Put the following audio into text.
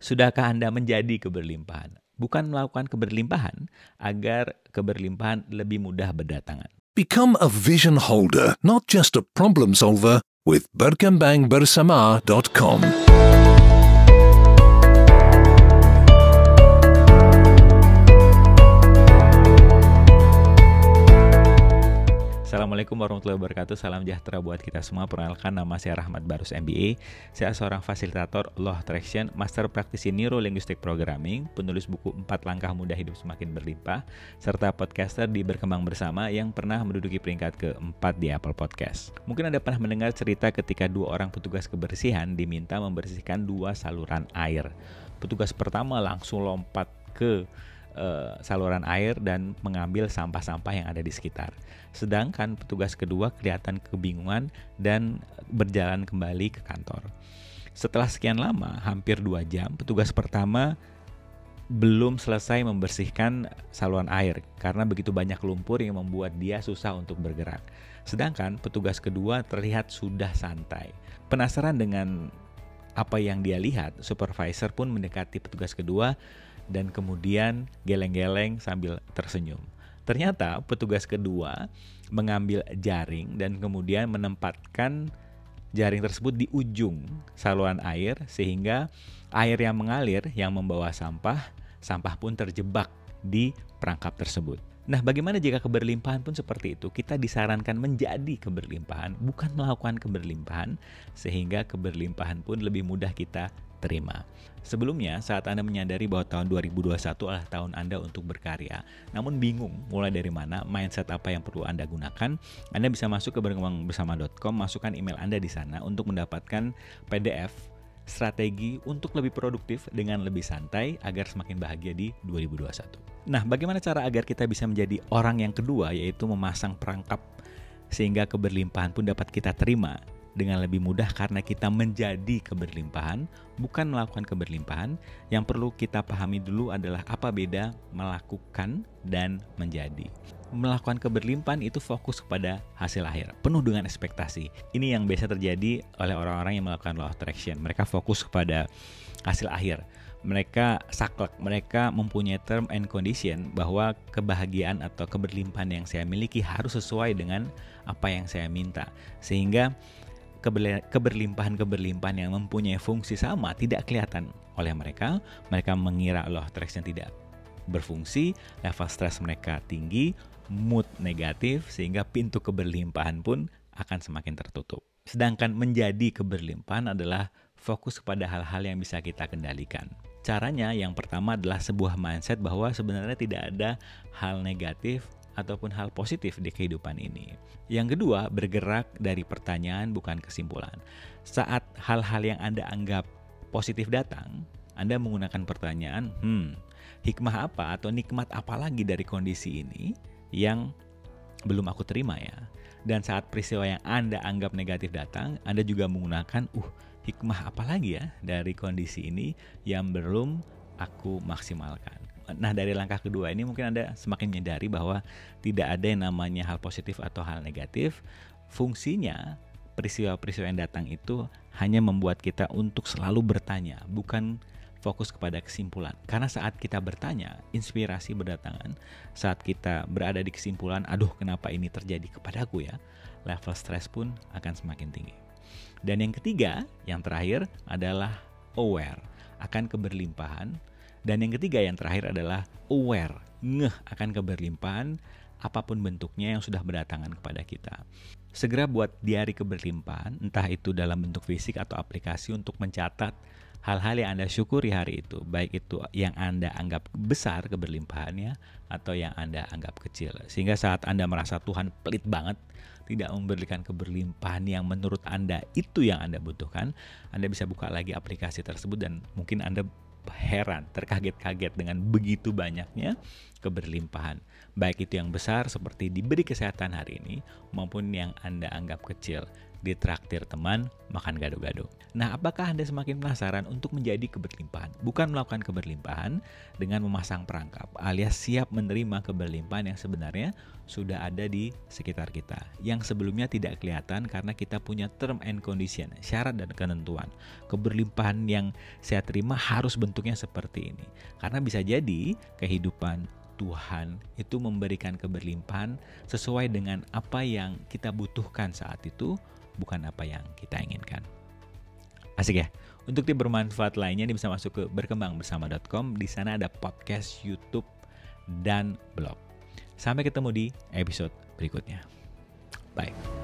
Sudahkah Anda menjadi keberlimpahan? Bukan melakukan keberlimpahan agar keberlimpahan lebih mudah berdatangan. Become a vision holder, not just a problem solver, with berkembangbersama.com. Assalamualaikum warahmatullahi wabarakatuh. Salam sejahtera buat kita semua. Perkenalkan, nama saya Rahmat Barus MBA. Saya seorang fasilitator Law Attraction, master praktisi Neuro Linguistic Programming, penulis buku 4 Langkah Mudah Hidup Semakin Berlimpah, serta podcaster di Berkembang Bersama yang pernah menduduki peringkat ke-4 di Apple Podcast. Mungkin Anda pernah mendengar cerita ketika 2 orang petugas kebersihan diminta membersihkan 2 saluran air. Petugas pertama langsung lompat ke saluran air dan mengambil sampah-sampah yang ada di sekitar. Sedangkan petugas kedua kelihatan kebingungan dan berjalan kembali ke kantor. Setelah sekian lama, hampir 2 jam, petugas pertama belum selesai membersihkan saluran air karena begitu banyak lumpur yang membuat dia susah untuk bergerak. Sedangkan petugas kedua terlihat sudah santai. Penasaran dengan apa yang dia lihat, supervisor pun mendekati petugas kedua dan kemudian geleng-geleng sambil tersenyum. Ternyata petugas kedua mengambil jaring dan kemudian menempatkan jaring tersebut di ujung saluran air sehingga air yang mengalir yang membawa sampah pun terjebak di perangkap tersebut. Nah, bagaimana jika keberlimpahan pun seperti itu? Kita disarankan menjadi keberlimpahan, bukan melakukan keberlimpahan, sehingga keberlimpahan pun lebih mudah kita terima. Sebelumnya, saat Anda menyadari bahwa tahun 2021 adalah tahun Anda untuk berkarya, namun bingung mulai dari mana, mindset apa yang perlu Anda gunakan, Anda bisa masuk ke berkembangbersama.com, masukkan email Anda di sana untuk mendapatkan PDF strategi untuk lebih produktif dengan lebih santai agar semakin bahagia di 2021. Nah, bagaimana cara agar kita bisa menjadi orang yang kedua, yaitu memasang perangkap sehingga keberlimpahan pun dapat kita terima dengan lebih mudah karena kita menjadi keberlimpahan, bukan melakukan keberlimpahan. Yang perlu kita pahami dulu adalah apa beda melakukan dan menjadi. Melakukan keberlimpahan itu fokus kepada hasil akhir, penuh dengan ekspektasi. Ini yang biasa terjadi oleh orang-orang yang melakukan law attraction. Mereka fokus kepada hasil akhir. Mereka saklek, mereka mempunyai term and condition bahwa kebahagiaan atau keberlimpahan yang saya miliki harus sesuai dengan apa yang saya minta. Sehingga keberlimpahan yang mempunyai fungsi sama tidak kelihatan oleh mereka. Mereka mengira law attraction tidak berfungsi, level stres mereka tinggi, mood negatif, sehingga pintu keberlimpahan pun akan semakin tertutup. Sedangkan menjadi keberlimpahan adalah fokus kepada hal-hal yang bisa kita kendalikan. Caranya yang pertama adalah sebuah mindset bahwa sebenarnya tidak ada hal negatif ataupun hal positif di kehidupan ini. Yang kedua, bergerak dari pertanyaan bukan kesimpulan. Saat hal-hal yang Anda anggap positif datang, Anda menggunakan pertanyaan, hikmah apa atau nikmat apa lagi dari kondisi ini yang belum aku terima ya. Dan saat peristiwa yang Anda anggap negatif datang, Anda juga menggunakan, hikmah apa lagi ya dari kondisi ini yang belum aku maksimalkan. Nah, dari langkah kedua ini mungkin Anda semakin menyadari bahwa tidak ada yang namanya hal positif atau hal negatif. Fungsinya peristiwa-peristiwa yang datang itu hanya membuat kita untuk selalu bertanya, bukan fokus kepada kesimpulan. Karena saat kita bertanya, inspirasi berdatangan. Saat kita berada di kesimpulan, kenapa ini terjadi kepadaku ya, level stres pun akan semakin tinggi. Dan yang ketiga, yang terakhir adalah aware akan keberlimpahan. Dan yang ketiga, yang terakhir adalah aware, ngeh akan keberlimpahan apapun bentuknya yang sudah berdatangan kepada kita. Segera buat diari keberlimpahan, entah itu dalam bentuk fisik atau aplikasi untuk mencatat hal-hal yang Anda syukuri hari itu, baik itu yang Anda anggap besar keberlimpahannya atau yang Anda anggap kecil. Sehingga saat Anda merasa Tuhan pelit banget, tidak memberikan keberlimpahan yang menurut Anda itu yang Anda butuhkan, Anda bisa buka lagi aplikasi tersebut dan mungkin Anda heran, terkaget-kaget dengan begitu banyaknya keberlimpahan. Baik itu yang besar seperti diberi kesehatan hari ini maupun yang Anda anggap kecil. ditraktir teman, makan gado-gado. Nah, apakah Anda semakin penasaran untuk menjadi keberlimpahan? Bukan melakukan keberlimpahan dengan memasang perangkap, alias siap menerima keberlimpahan yang sebenarnya sudah ada di sekitar kita, yang sebelumnya tidak kelihatan karena kita punya term and condition, syarat dan ketentuan. Keberlimpahan yang saya terima harus bentuknya seperti ini. Karena bisa jadi kehidupan Tuhan itu memberikan keberlimpahan sesuai dengan apa yang kita butuhkan saat itu, bukan apa yang kita inginkan. Asik ya? Untuk tip bermanfaat lainnya bisa masuk ke berkembangbersama.com. Di sana ada podcast, YouTube, dan blog. Sampai ketemu di episode berikutnya. Bye.